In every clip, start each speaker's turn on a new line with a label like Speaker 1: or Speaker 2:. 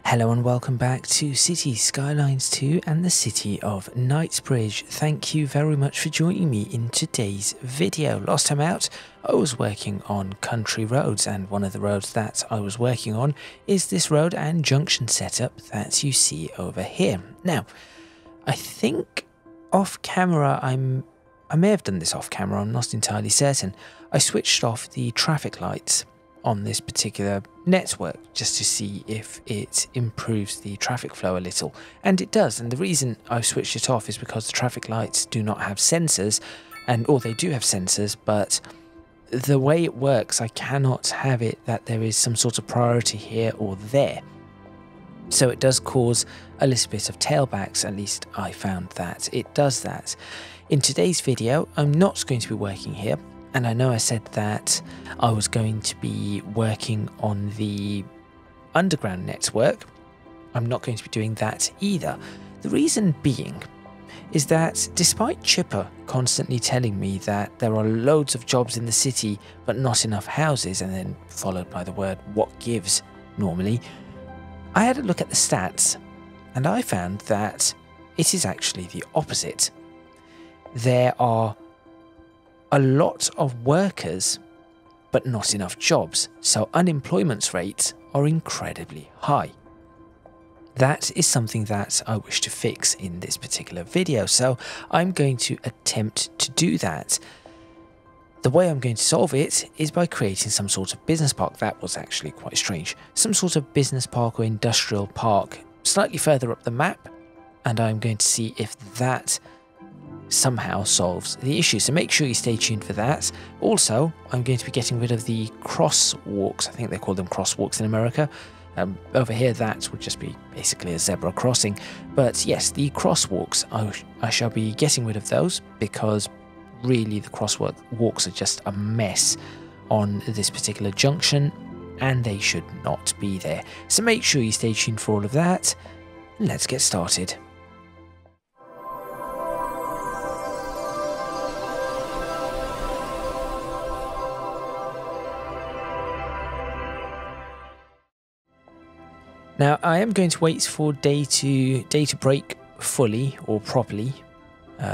Speaker 1: Hello and welcome back to City Skylines 2 and the city of Knightsbridge. Thank you very much for joining me in today's video. Last time out, I was working on country roads, and one of the roads that I was working on is this road and junction setup that you see over here. Now, I think off camera, I may have done this off camera, I'm not entirely certain. I switched off the traffic lights on this particular network just to see if it improves the traffic flow a little, and it does. And the reason I've switched it off is because the traffic lights do not have sensors, or they do have sensors, but the way it works, I cannot have it that there is some sort of priority here or there, so it does cause a little bit of tailbacks. At least I found that it does that. In today's video, I'm not going to be working here. And I know I said that I was going to be working on the underground network. I'm not going to be doing that either. The reason being is that despite Chipper constantly telling me that there are loads of jobs in the city but not enough houses, and then followed by the word "what gives" normally, I had a look at the stats and I found that it is actually the opposite. There are a lot of workers, but not enough jobs, so unemployment rates are incredibly high. That is something that I wish to fix in this particular video, so I'm going to attempt to do that. The way I'm going to solve it is by creating some sort of business park. That was actually quite strange. Some sort of business park or industrial park slightly further up the map, and I'm going to see if that somehow solves the issue, so make sure you stay tuned for that. Also, I'm going to be getting rid of the crosswalks. I think they call them crosswalks in America. Over here that would just be basically a zebra crossing, but yes, the crosswalks, I shall be getting rid of those, because really the crosswalks are just a mess on this particular junction and they should not be there. So make sure you stay tuned for all of that. Let's get started. Now, I am going to wait for day to break fully or properly,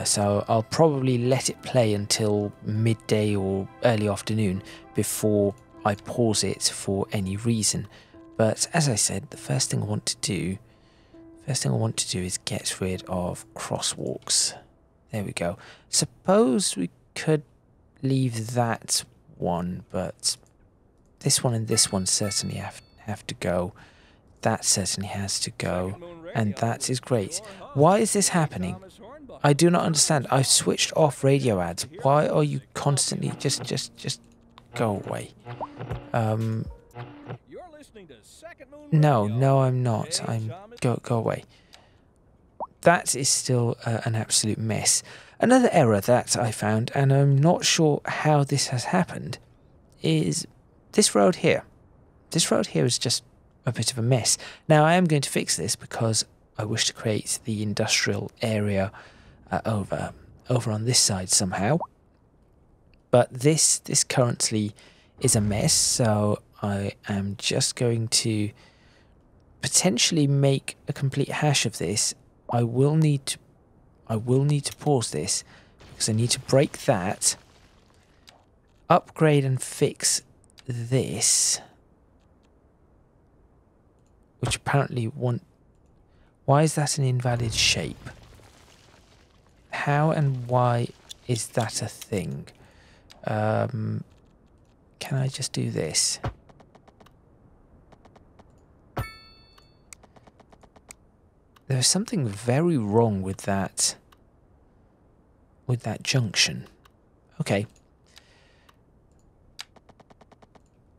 Speaker 1: so I'll probably let it play until midday or early afternoon before I pause it for any reason. But as I said, the first thing I want to do is get rid of crosswalks. There we go. Suppose we could leave that one, but this one and this one certainly have to go. That certainly has to go, and that is great. Why is this happening? I do not understand. I've switched off radio ads. Why are you constantly just go away? No, I'm not. Go away. That is still an absolute mess. Another error that I found, and I'm not sure how this has happened, is this road here. This road here is just a bit of a mess. Now, I am going to fix this because I wish to create the industrial area over on this side somehow. But this currently is a mess, so I am just going to potentially make a complete hash of this. I will need to pause this because I need to break that, upgrade and fix this, which apparently why is that an invalid shape? How and why is that a thing? Can I just do this? There's something very wrong with that junction. Okay.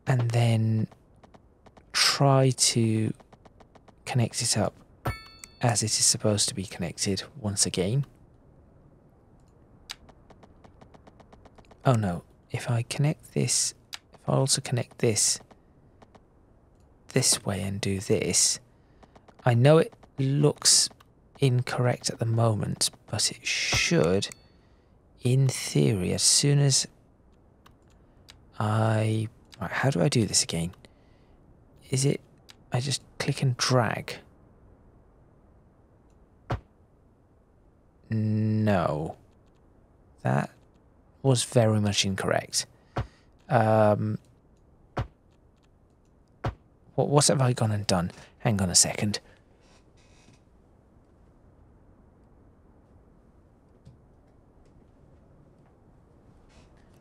Speaker 1: And then try to connect it up as it is supposed to be connected once again. Oh no, if I connect this, if I also connect this way and do this, I know it looks incorrect at the moment, but it should, in theory, as soon as I... Right, how do I do this again? Is it... I just click and drag? No. That was very much incorrect. What have I gone and done? Hang on a second.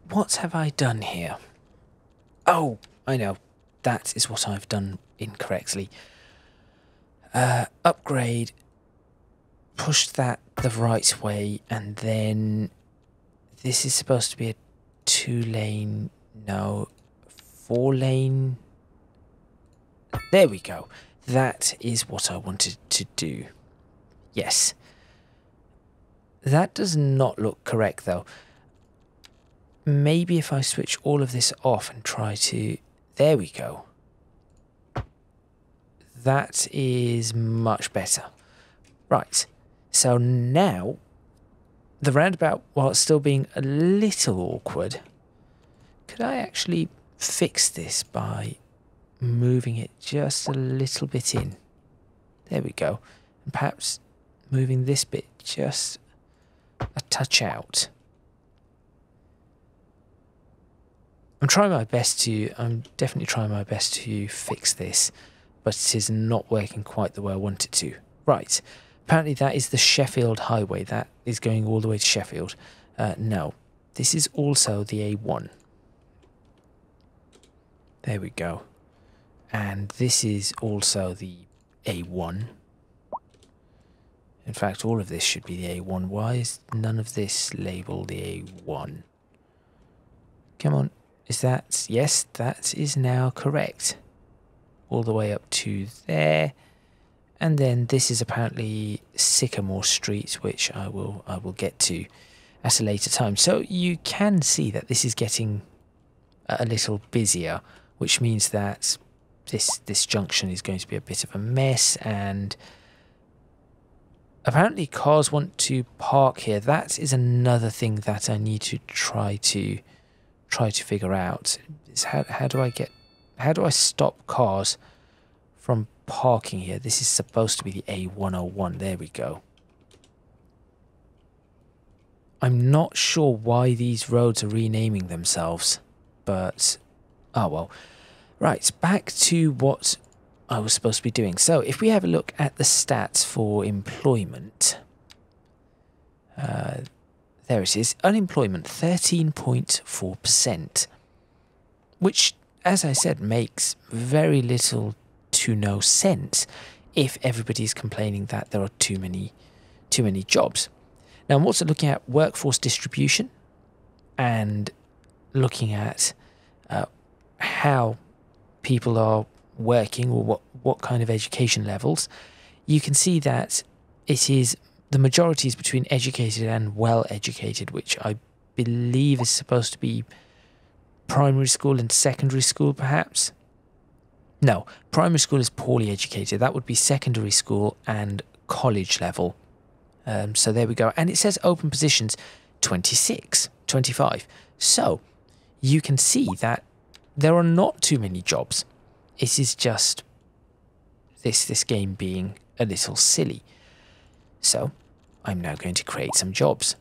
Speaker 1: What have I done here? Oh, I know. That is what I've done incorrectly. Upgrade. Push that the right way, and then this is supposed to be a 2-lane, no, 4-lane. There we go. That is what I wanted to do. Yes. That does not look correct though. Maybe if I switch all of this off and try to... There we go. That is much better. Right. So now, the roundabout, while it's still being a little awkward, could I actually fix this by moving it just a little bit in? There we go. And perhaps moving this bit just a touch out. I'm definitely trying my best to fix this, but it is not working quite the way I want it to. Right. Apparently that is the Sheffield Highway. That is going all the way to Sheffield. No. This is also the A1. There we go. And this is also the A1. In fact, all of this should be the A1. Why is none of this labelled the A1? Come on. Is that... Yes, that is now correct. All the way up to there. And then this is apparently Sycamore Street, which I will get to at a later time. So you can see that this is getting a little busier, which means that this junction is going to be a bit of a mess. And apparently cars want to park here. That is another thing that I need to try to figure out. Is how do I stop cars from parking here? This is supposed to be the A101. There we go. I'm not sure why these roads are renaming themselves, but oh well. Right, back to what I was supposed to be doing. So if we have a look at the stats for employment, there it is. Unemployment 13.4%, which, as I said, makes very little to no sense if everybody's complaining that there are too many jobs. Now I'm also looking at workforce distribution and looking at how people are working, or what kind of education levels. You can see that it is the majority is between educated and well educated, which I believe is supposed to be primary school and secondary school, perhaps. No, primary school is poorly educated. That would be secondary school and college level. So there we go. And it says open positions 26, 25. So you can see that there are not too many jobs. It is just this game being a little silly. So I'm now going to create some jobs.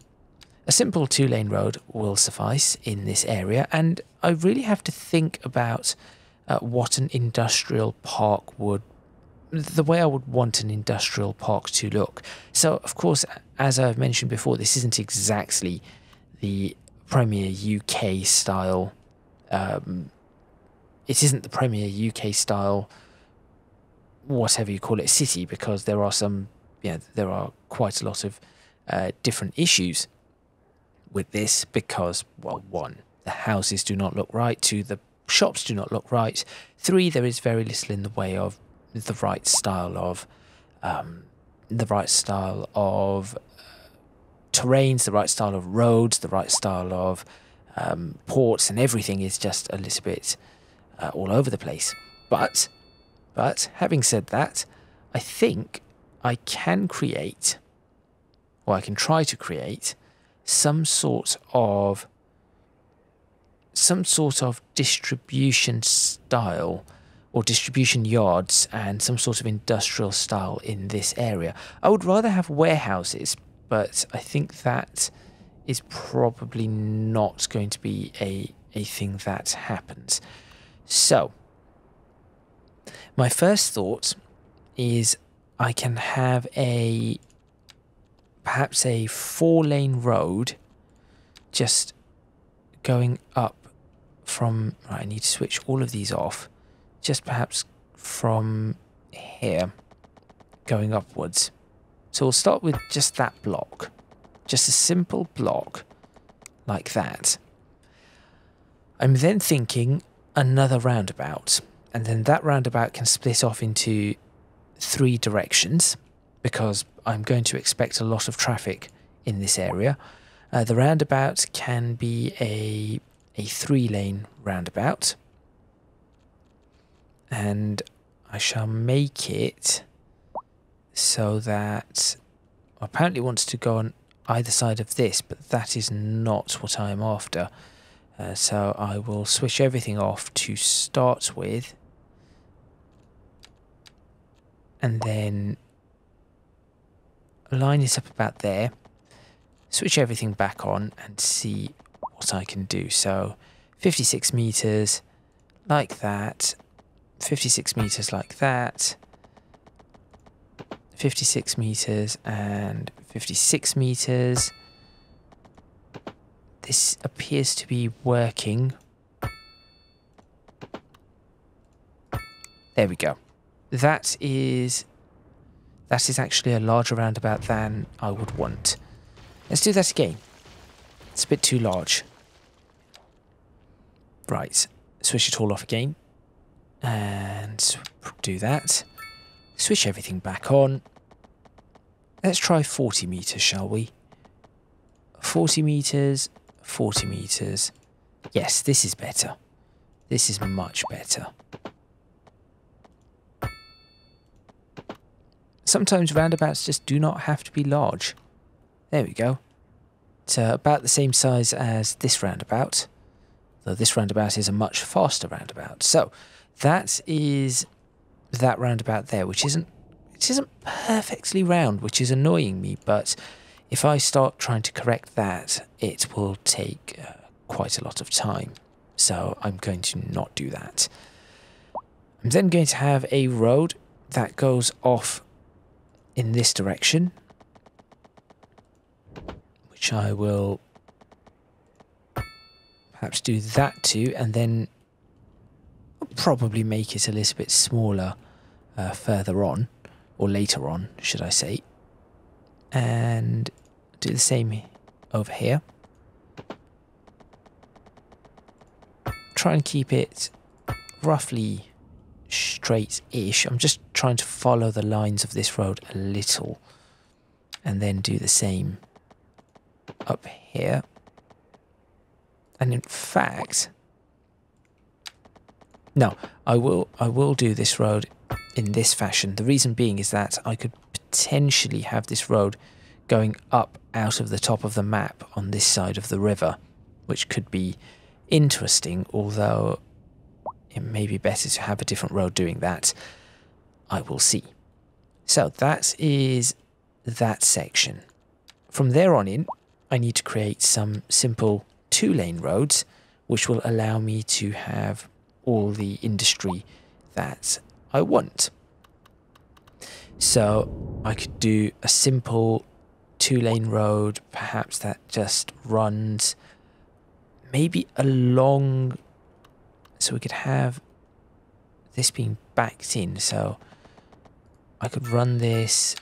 Speaker 1: A simple 2-lane road will suffice in this area, and I really have to think about what an industrial park would, the way I would want an industrial park to look. So, of course, as I've mentioned before, this isn't exactly the Premier UK style. It isn't the Premier UK style, whatever you call it, city, because there are some, there are quite a lot of different issues with this, because, well, 1, the houses do not look right, 2, the shops do not look right, 3, there is very little in the way of the right style of terrains, the right style of roads, the right style of ports, and everything is just a little bit all over the place. But having said that, I think I can create, or I can try to create, some sort of distribution style or distribution yards and some sort of industrial style in this area. I would rather have warehouses, but I think that is probably not going to be a thing that happens. So, my first thought is I can have perhaps a 4-lane road just going up from, right, I need to switch all of these off, just perhaps from here going upwards. So we'll start with just that block, just a simple block like that. I'm then thinking another roundabout, and then that roundabout can split off into 3 directions because I'm going to expect a lot of traffic in this area. The roundabout can be a 3-lane roundabout, and I shall make it so that apparently it wants to go on either side of this, but that is not what I'm after. So I will switch everything off to start with, and then line it up about there, switch everything back on and see what I can do. So 56 meters like that, 56 meters like that, 56 meters and 56 meters. This appears to be working. There we go. That is actually a larger roundabout than I would want. Let's do that again. It's a bit too large. Right, switch it all off again. And do that. Switch everything back on. Let's try 40 meters, shall we? 40 meters, 40 meters. Yes, this is better. This is much better. Sometimes roundabouts just do not have to be large. There we go. It's about the same size as this roundabout, though this roundabout is a much faster roundabout. So that is that roundabout there, which isn't perfectly round, which is annoying me, but if I start trying to correct that, it will take quite a lot of time. So I'm going to not do that. I'm then going to have a road that goes off in this direction, which I will perhaps do that too, and then I'll probably make it a little bit smaller further on, or later on, should I say, and do the same over here. Try and keep it roughly straight-ish. I'm just trying to follow the lines of this road a little, and then do the same up here. And in fact, no, I will do this road in this fashion. The reason being is that I could potentially have this road going up out of the top of the map on this side of the river, which could be interesting, although it may be better to have a different road doing that. I will see. So that is that section. From there on in, I need to create some simple 2-lane roads, which will allow me to have all the industry that I want. So I could do a simple 2-lane road, perhaps that just runs maybe along, so we could have this being backed in. So I could run this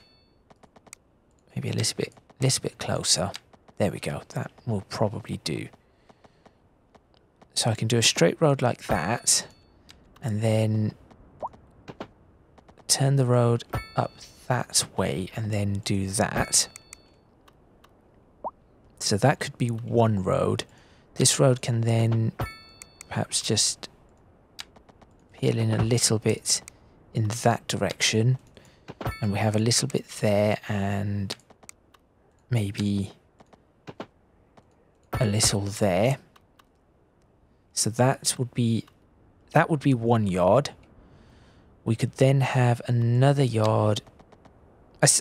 Speaker 1: maybe a little bit closer. There we go. That will probably do. So I can do a straight road like that, and then turn the road up that way, and then do that. So that could be one road. This road can then perhaps just peel in a little bit in that direction, and we have a little bit there, and maybe a little there. So that would be 1 yard. We could then have another yard.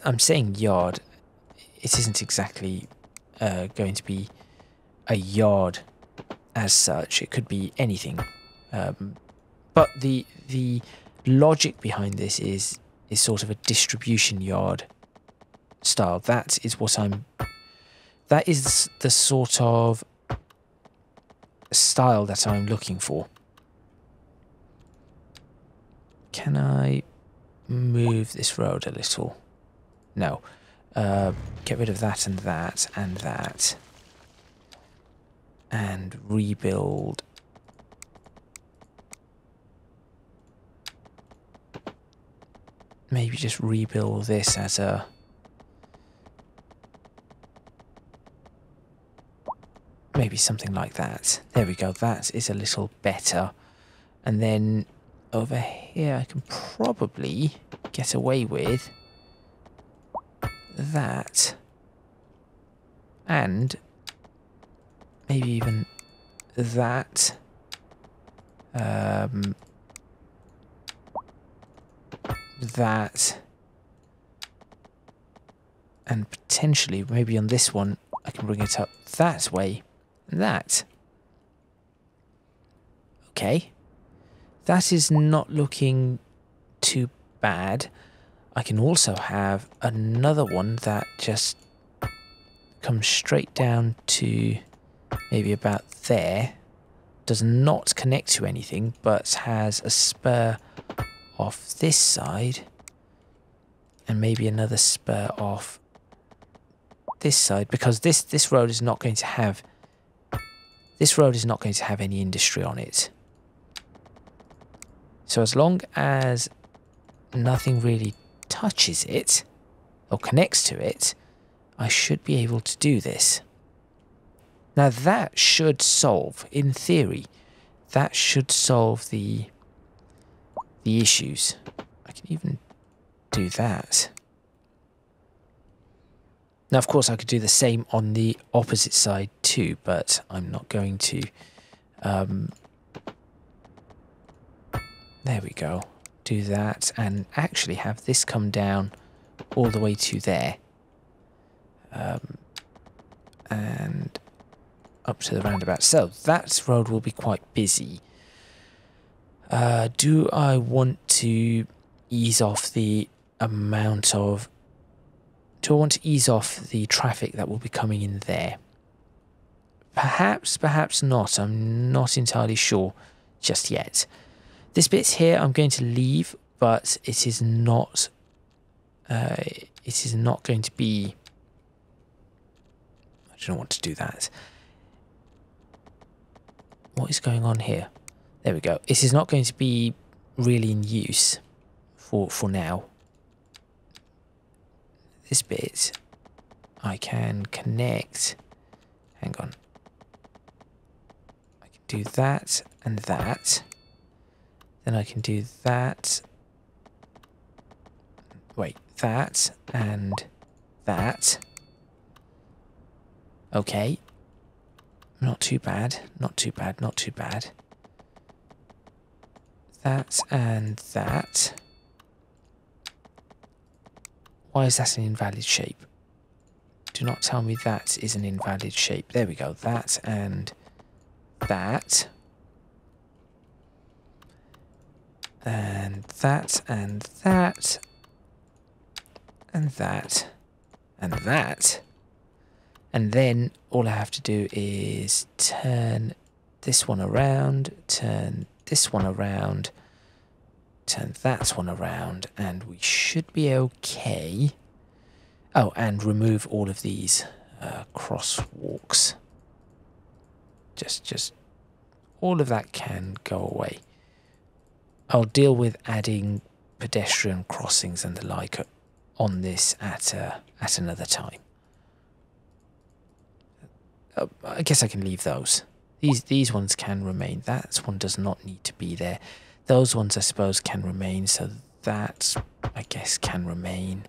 Speaker 1: I'm saying yard. It isn't exactly going to be a yard as such. It could be anything. But the logic behind this is sort of a distribution yard style. That is the sort of style that I'm looking for. Can I move this road a little? No. Get rid of that and that and that. And rebuild. Maybe just rebuild this as a... Maybe something like that. There we go. That is a little better. And then over here I can probably get away with that. And maybe even that. That. And potentially, maybe on this one, I can bring it up that way. And that. Okay. That is not looking too bad. I can also have another one that just comes straight down to maybe about there. Does not connect to anything, but has a spur off this side. And maybe another spur off this side. Because this road is not going to have... This road is not going to have any industry on it. So as long as nothing really touches it or connects to it, I should be able to do this. Now that should solve, in theory, that should solve the issues. I can even do that. Now of course I could do the same on the opposite side too, but I'm not going to. There we go. Do that and actually have this come down all the way to there. And up to the roundabout. So that road will be quite busy. Do I want to ease off the amount of... Do I want to ease off the traffic that will be coming in there? Perhaps, perhaps not. I'm not entirely sure just yet. This bit here I'm going to leave, but it is not going to be... I don't want to do that. What is going on here? There we go. It is not going to be really in use for now. This bit I can connect. Hang on. I can do that and that. Then I can do that. Wait, that and that. Okay. Not too bad. Not too bad. Not too bad. That and that. Why is that an invalid shape? Do not tell me that is an invalid shape. There we go. That and that. And that and that. And that. And that. And then all I have to do is turn this one around, turn this one around, turn that one around, and we should be okay. Oh, and remove all of these crosswalks. Just all of that can go away. I'll deal with adding pedestrian crossings and the like on this at another time. I guess I can leave those. These ones can remain. That one does not need to be there. Those ones I suppose can remain, so that I guess can remain.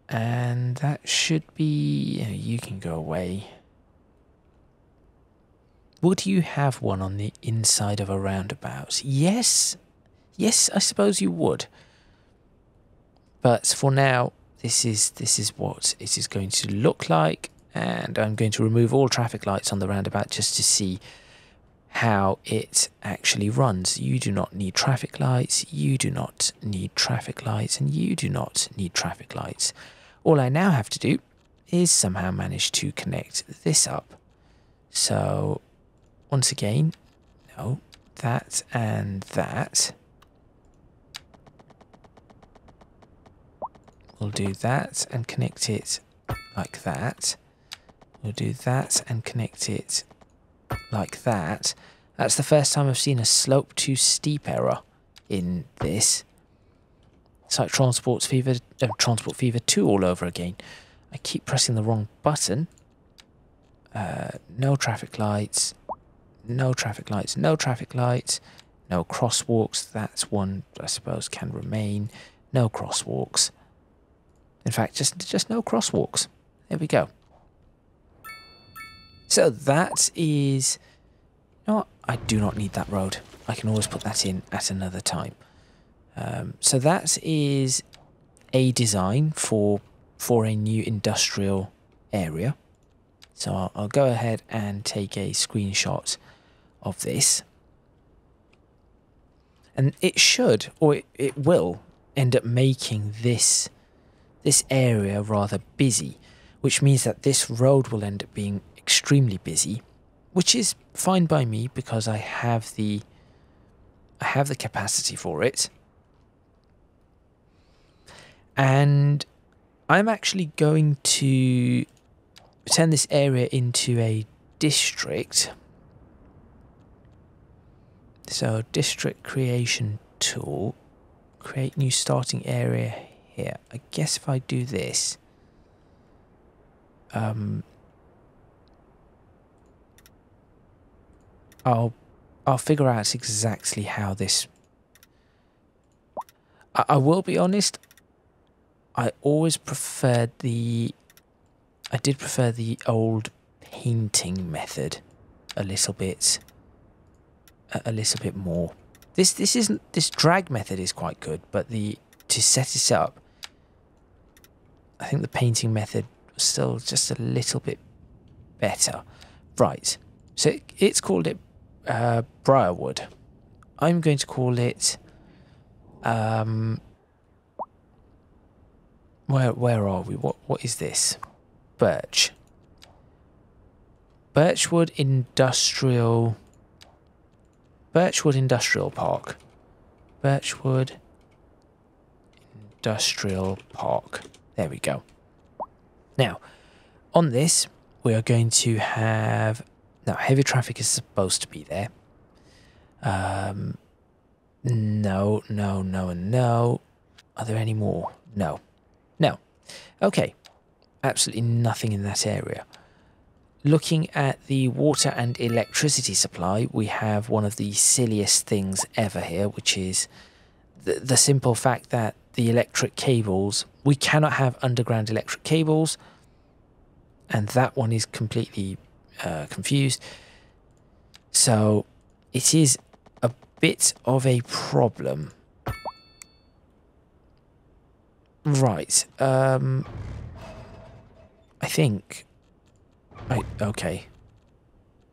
Speaker 1: And that should be... You can go away. Would you have one on the inside of a roundabout? Yes Yes, I suppose you would. But for now, this is what it is going to look like, and I'm going to remove all traffic lights on the roundabout just to see how it actually runs. You do not need traffic lights, you do not need traffic lights, and you do not need traffic lights. All I now have to do is somehow manage to connect this up. So, once again, no, that and that. We'll do that and connect it like that. We'll do that and connect it like that. That's the first time I've seen a slope too steep error in this. It's like Transport Fever 2 all over again. I keep pressing the wrong button. No traffic lights. No traffic lights. No traffic lights. No crosswalks. That's one I suppose can remain. No crosswalks. In fact, just no crosswalks. There we go. So that is... You know what? I do not need that road. I can always put that in at another time. So that is a design for a new industrial area. So I'll go ahead and take a screenshot of this. And it should, or it will, end up making this area rather busy, which means that this road will end up being extremely busy, which is fine by me because I have the capacity for it. And I'm actually going to turn this area into a district. So district creation tool, create new starting area here. I guess if I do this, I'll figure out exactly how this... I will be honest, I always preferred the... I did prefer the old painting method a little bit more. This drag method is quite good, but to set it up, I think the painting method was still just a little bit better. Right, so it's called it Briarwood. I'm going to call it where are we? What is this? Birch. Birchwood Industrial Park. Birchwood Industrial Park. There we go. Now, on this, we are going to have... Now, heavy traffic is supposed to be there. No, and no. Are there any more? No. No. Okay. Absolutely nothing in that area. Looking at the water and electricity supply, we have one of the silliest things ever here, which is the simple fact that the electric cables, we cannot have underground electric cables, and that one is completely confused. So it is a bit of a problem. Right. I think... Right, okay.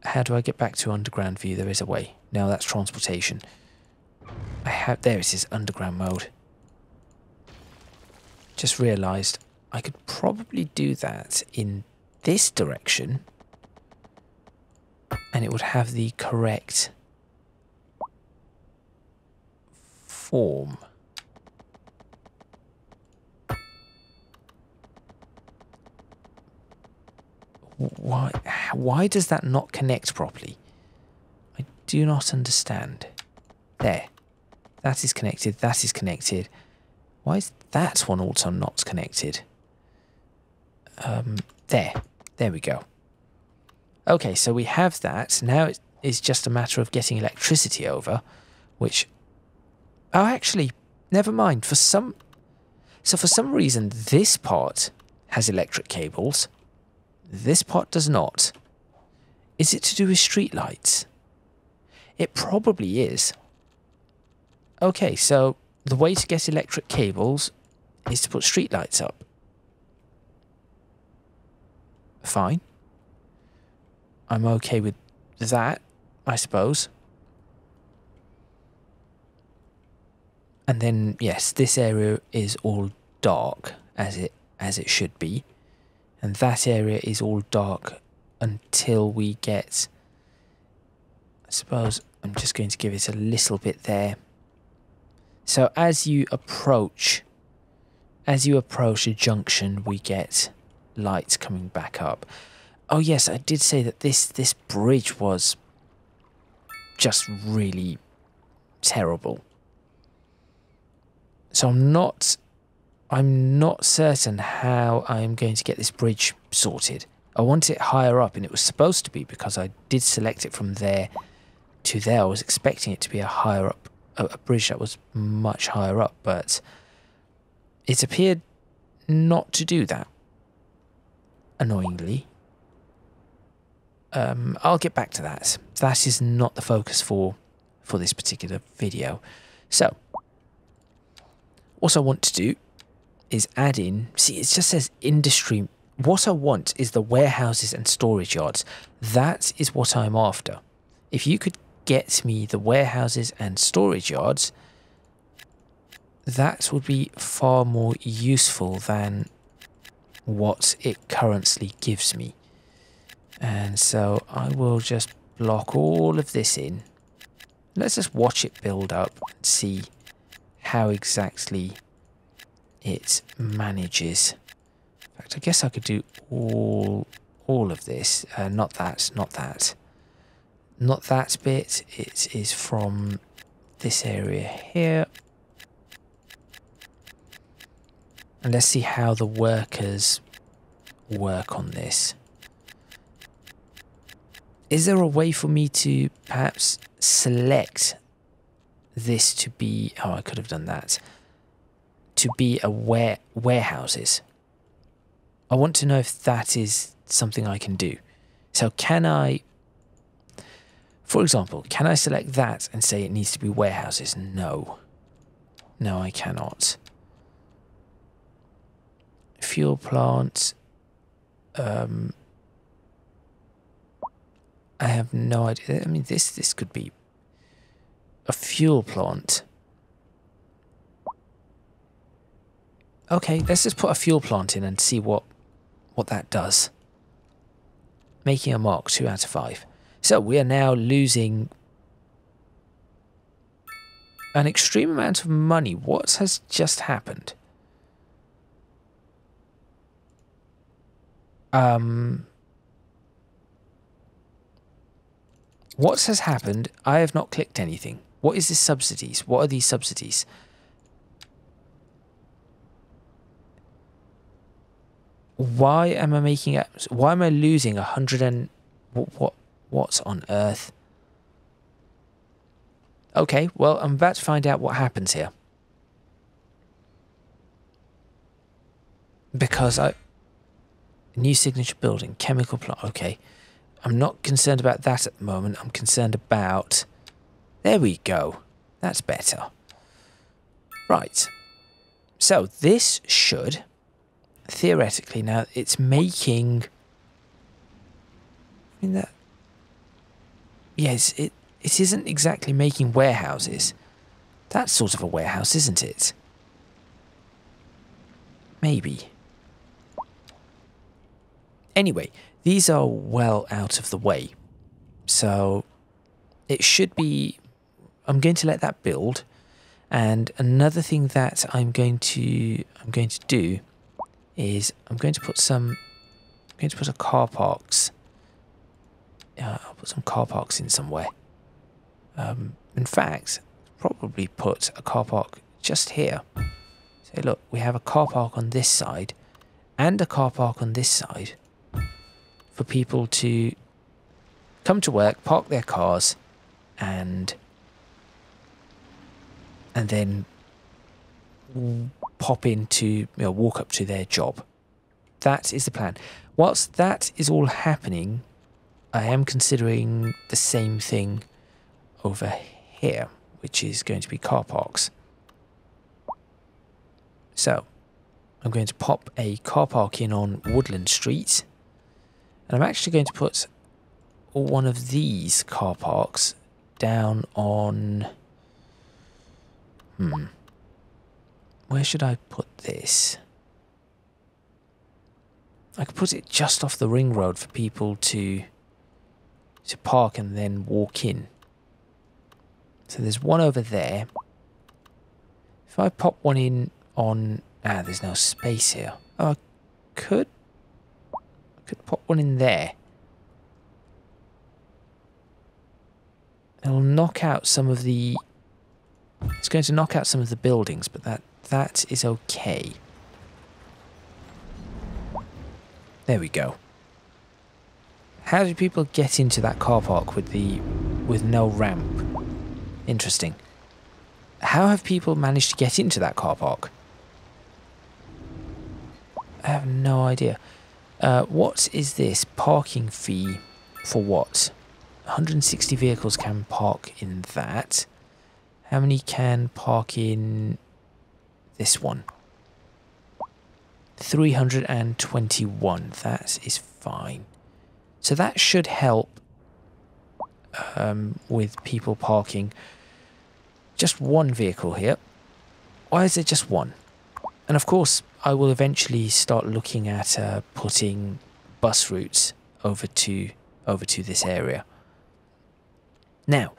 Speaker 1: How do I get back to underground view? There is a way. No, that's transportation. There it is, underground mode. Just realised I could probably do that in this direction, and it would have the correct form. Why does that not connect properly? I do not understand. There. That is connected. That is connected. Why is that one also not connected? There. There we go. Okay, so we have that. Now it is just a matter of getting electricity over, which... Oh, actually, never mind. For some reason, this part has electric cables. This part does not. Is it to do with streetlights? It probably is. Okay, so the way to get electric cables is to put streetlights up. Fine. I'm okay with that, I suppose. And then, yes, this area is all dark, as it should be. And that area is all dark until we get... I suppose I'm just going to give it a little bit there. So as you approach a junction, we get lights coming back up. Oh yes, I did say that this bridge was just really terrible. So I'm not certain how I'm going to get this bridge sorted. I want it higher up, and it was supposed to be, because I did select it from there to there. I was expecting it to be a higher up, a bridge that was much higher up, but it appeared not to do that, annoyingly. I'll get back to that. That is not the focus for this particular video. So what I want to do is add in, see, it just says industry. What I want is the warehouses and storage yards. That is what I'm after. If you could get me the warehouses and storage yards, that would be far more useful than what it currently gives me. And so I will just block all of this in. Let's just watch it build up and see how exactly it manages. In fact, I guess I could do all of this. Not that bit. It is from this area here. And let's see how the workers work on this. Is there a way for me to perhaps select this to be... Oh, I could have done that. To be a warehouses. I want to know if that is something I can do. So can I... For example, can I select that and say it needs to be warehouses? No. No, I cannot. Fuel plant... I have no idea. I mean, this could be a fuel plant. Okay, let's just put a fuel plant in and see what that does. Making a mark, 2 out of 5. So we are now losing an extreme amount of money. What has just happened? What has happened? I have not clicked anything. What is this subsidies? What are these subsidies? Why am I making it? Why am I losing 100 and what on earth? Okay, well, I'm about to find out what happens here. Because new signature building, chemical plant. Okay. I'm not concerned about that at the moment. I'm concerned about... There we go. That's better. Right. So this should, theoretically, now it's making... I mean that... Yes, it isn't exactly making warehouses. That's sort of a warehouse, isn't it? Maybe. Anyway, these are well out of the way. So it should be... I'm going to let that build. And another thing that I'm going to do is I'm going to put a car parks. I'll put some car parks in somewhere. In fact, probably put a car park just here. So look, we have a car park on this side and a car park on this side for people to come to work, park their cars, and then pop into, walk up to their job. That is the plan. Whilst that is all happening, I am considering the same thing over here, which is going to be car parks. So I'm going to pop a car park in on Woodland Street, and I'm actually going to put one of these car parks down on... Where should I put this? I could put it just off the ring road for people to park and then walk in. So there's one over there. If I pop one in on... there's no space here. Oh, I could pop one in there. It'll knock out some of the... It's going to knock out some of the buildings, but that is okay. There we go. How do people get into that car park with no ramp? Interesting. How have people managed to get into that car park? I have no idea. What is this? Parking fee for what? 160 vehicles can park in that. How many can park in this one? 321. That is fine. So that should help with people parking. Just one vehicle here. Why is there just one? And of course, I will eventually start looking at putting bus routes over to this area. Now,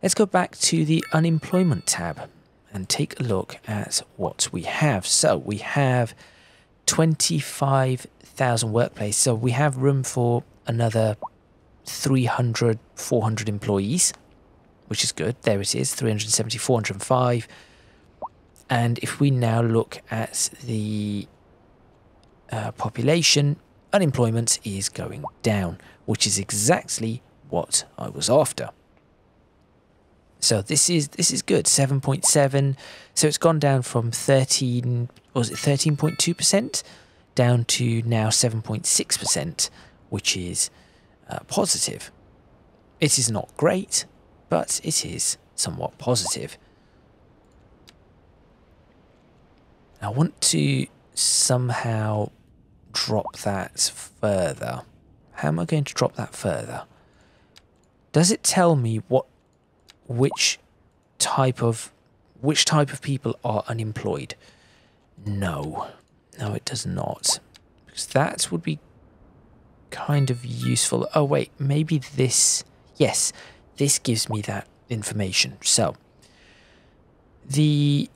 Speaker 1: let's go back to the unemployment tab and take a look at what we have. So we have 25,000 workplace. So we have room for another 300, 400 employees, which is good. There it is, 370, 405. And if we now look at the population, unemployment is going down, which is exactly what I was after. So this is good, 7.7. So it's gone down from 13.2% down to now 7.6%, which is positive. It is not great, but it is somewhat positive. I want to somehow drop that further. How am I going to drop that further? Does it tell me which type of people are unemployed? No, it does not, because that would be kind of useful. Oh wait, maybe this. Yes, this gives me that information. So the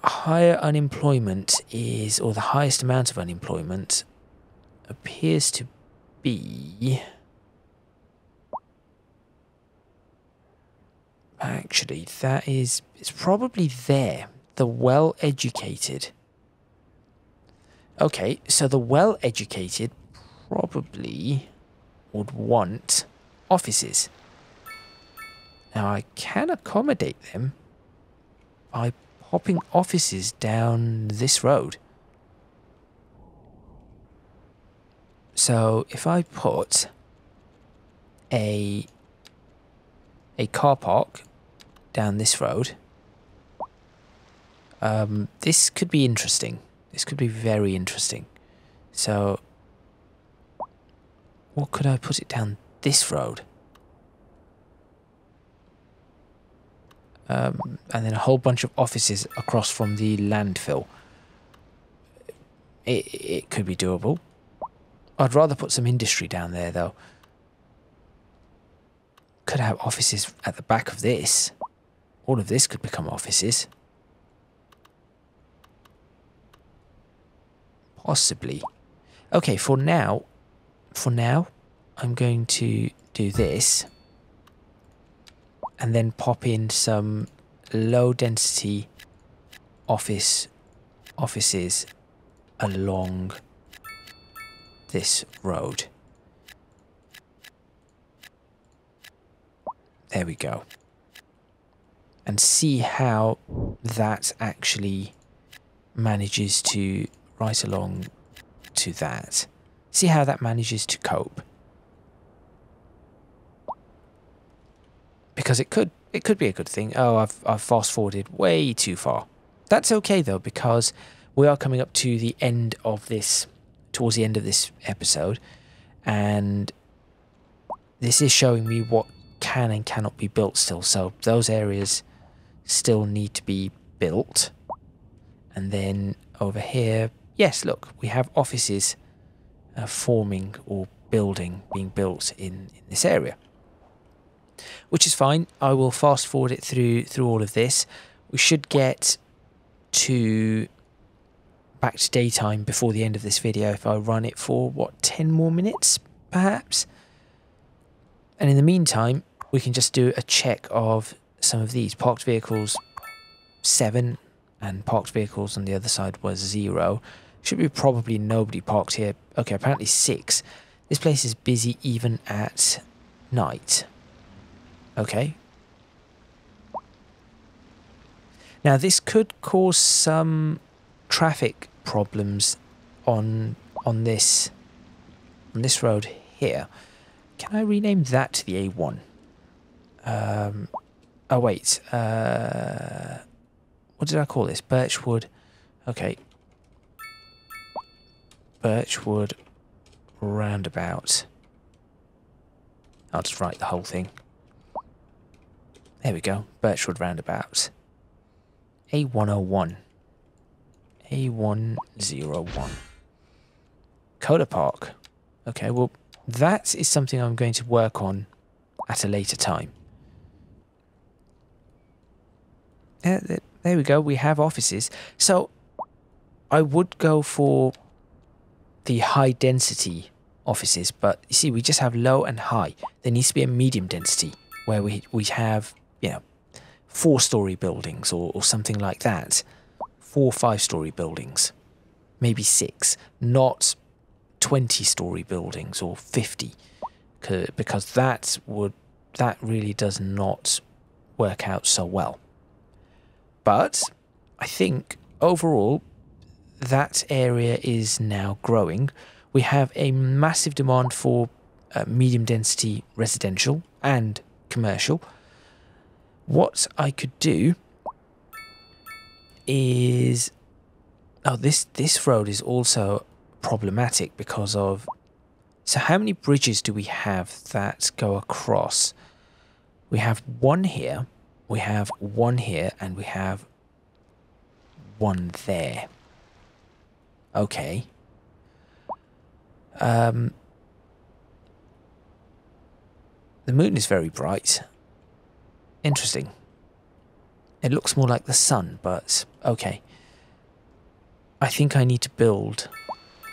Speaker 1: higher unemployment is, or the highest amount of unemployment appears to be, actually it's probably there, the well-educated. Okay, so the well-educated probably would want offices. Now I can accommodate them by popping offices down this road. So if I put a car park down this road, this could be interesting. This could be very interesting. So what could I put it down this road? And then a whole bunch of offices across from the landfill. It could be doable. I'd rather put some industry down there, though. Could have offices at the back of this. All of this could become offices. Possibly. Okay, for now, I'm going to do this. And then pop in some low density offices along this road. There we go. And see how that actually manages to, right along to that. See how that manages to cope. Because it could it could be a good thing. Oh, I've fast forwarded way too far. That's okay though, because we are coming up to the end of this, towards the end of this episode, and this is showing me what can and cannot be built still. So those areas still need to be built. And then over here, yes, look, we have offices forming or being built in this area, which is fine. I will fast forward it through all of this. We should get back to daytime before the end of this video if I run it for, what, 10 more minutes, perhaps? And in the meantime, we can just do a check of some of these. Parked vehicles, 7, and parked vehicles on the other side was 0. Should be probably nobody parked here. Okay, apparently 6. This place is busy even at night. Okay. Now this could cause some traffic problems on this road here. Can I rename that to the A1? Oh wait, what did I call this? Birchwood. Okay. Birchwood roundabout. I'll just write the whole thing. There we go. Birchwood roundabout. A101. A101. Coda Park. Okay, well, that is something I'm going to work on at a later time. There we go. We have offices. So I would go for the high density offices, but you see, we just have low and high. There needs to be a medium density where we have, you know, 4-story buildings or something like that. 4 5-story buildings, maybe 6, not 20-story buildings or 50, because that really does not work out so well. But I think overall that area is now growing. We have a massive demand for medium density residential and commercial. What I could do is, oh, this road is also problematic because of, so how many bridges do we have that go across? We have 1 here, we have 1 here, and we have 1 there. Okay. The moon is very bright. Interesting. It looks more like the sun, but okay. I think I need to build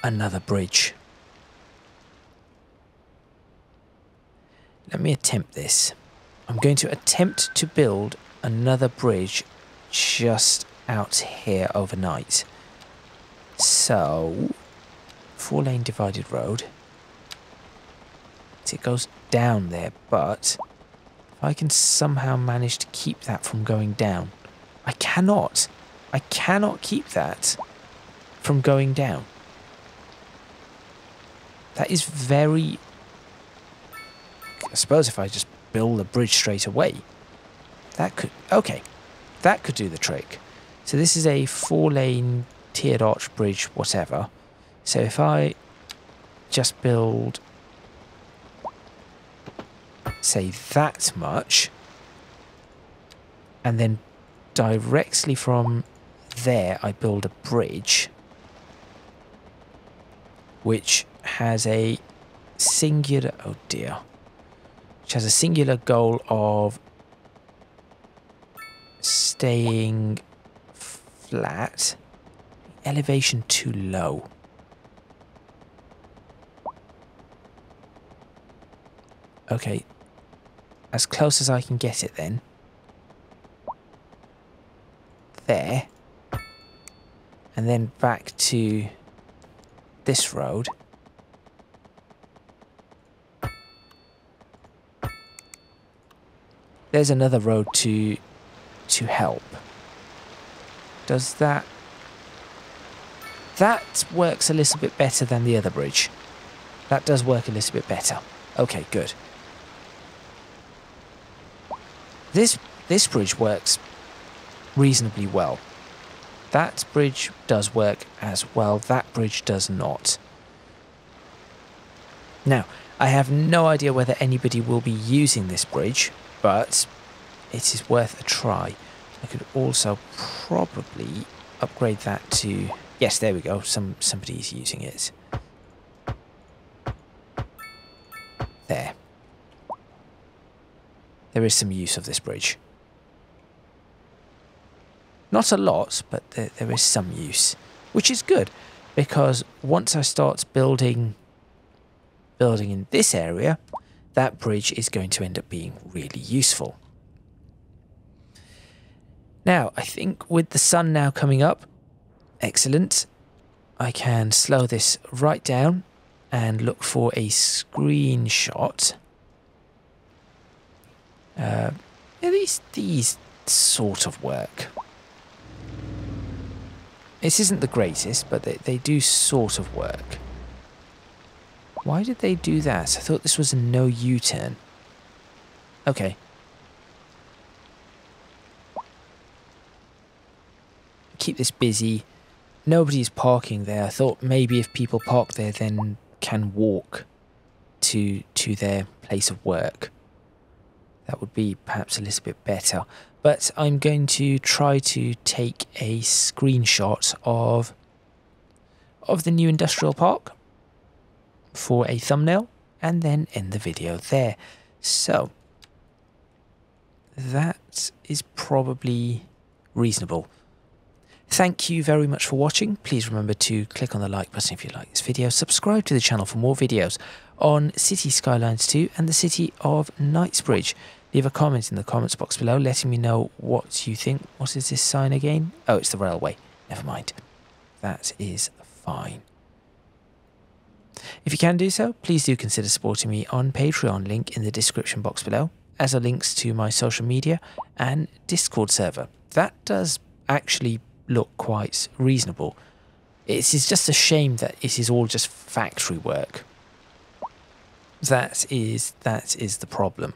Speaker 1: another bridge. Let me attempt this. I'm going to attempt to build another bridge just out here overnight. So, 4-lane divided road. It goes down there, but if I can somehow manage to keep that from going down. I cannot keep that from going down. That is very... I suppose if I just build a bridge straight away, that could... Okay, that could do the trick. So this is a 4-lane tiered arch bridge, whatever. So if I just build, say, that much, and then directly from there I build a bridge which has a singular, oh dear, which has a singular goal of staying flat, elevation too low. Okay, as close as I can get it then. There. And then back to this road. There's another road to help. Does that... That works a little bit better than the other bridge. That does work a little bit better. Okay, good. This bridge works reasonably well. That bridge does work as well. That bridge does not. Now, I have no idea whether anybody will be using this bridge, but it is worth a try. I could also probably upgrade that to... Yes, there we go. Somebody is using it. There. There is some use of this bridge. Not a lot, but there is some use, which is good, because once I start building in this area, that bridge is going to end up being really useful. Now, I think with the sun now coming up, excellent, I can slow this right down and look for a screenshot. At least these sort of work. This isn't the greatest, but they do sort of work. Why did they do that? I thought this was a no U-turn. Okay. Keep this busy. Nobody's parking there. I thought maybe if people park there, then can walk to their place of work. That would be perhaps a little bit better. But I'm going to try to take a screenshot of the new industrial park for a thumbnail and then end the video there. So that is probably reasonable. Thank you very much for watching. Please remember to click on the like button if you like this video. Subscribe to the channel for more videos on City Skylines 2 and the city of Knightsbridge. Leave a comment in the comments box below letting me know what you think. What is this sign again? Oh, it's the railway. Never mind. That is fine. If you can do so, please do consider supporting me on Patreon, link in the description box below, as are links to my social media and Discord server. That does actually look quite reasonable. It is just a shame that it is all just factory work. That is the problem.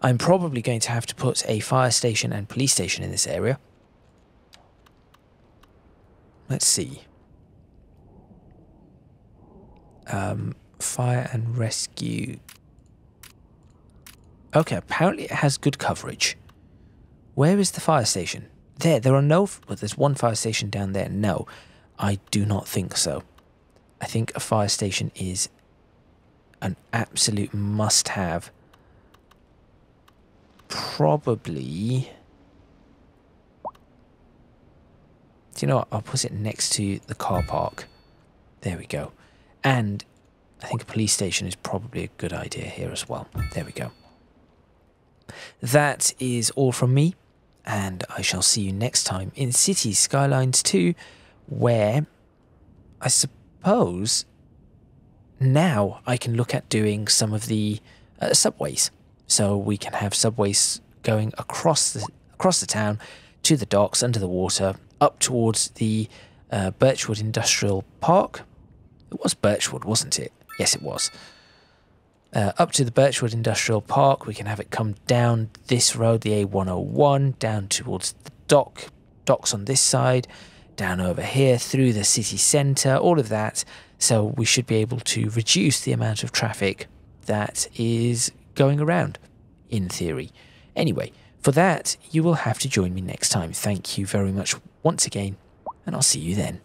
Speaker 1: I'm probably going to have to put a fire station and police station in this area. Let's see. Fire and rescue. Okay, apparently it has good coverage. Where is the fire station? There are no... Well, there's one fire station down there. No, I do not think so. I think a fire station is an absolute must-have. Probably... Do you know what? I'll put it next to the car park. There we go. And I think a police station is probably a good idea here as well. There we go. That is all from me, and I shall see you next time in City Skylines 2, where I suppose now I can look at doing some of the subways. So we can have subways going across the town to the docks, under the water, up towards the Birchwood Industrial Park. It was Birchwood, wasn't it? Yes, it was. Up to the Birchwood Industrial Park, we can have it come down this road, the A101, down towards the docks on this side, down over here, through the city centre, all of that. So we should be able to reduce the amount of traffic that is going around, in theory. Anyway, for that, you will have to join me next time. Thank you very much once again, and I'll see you then.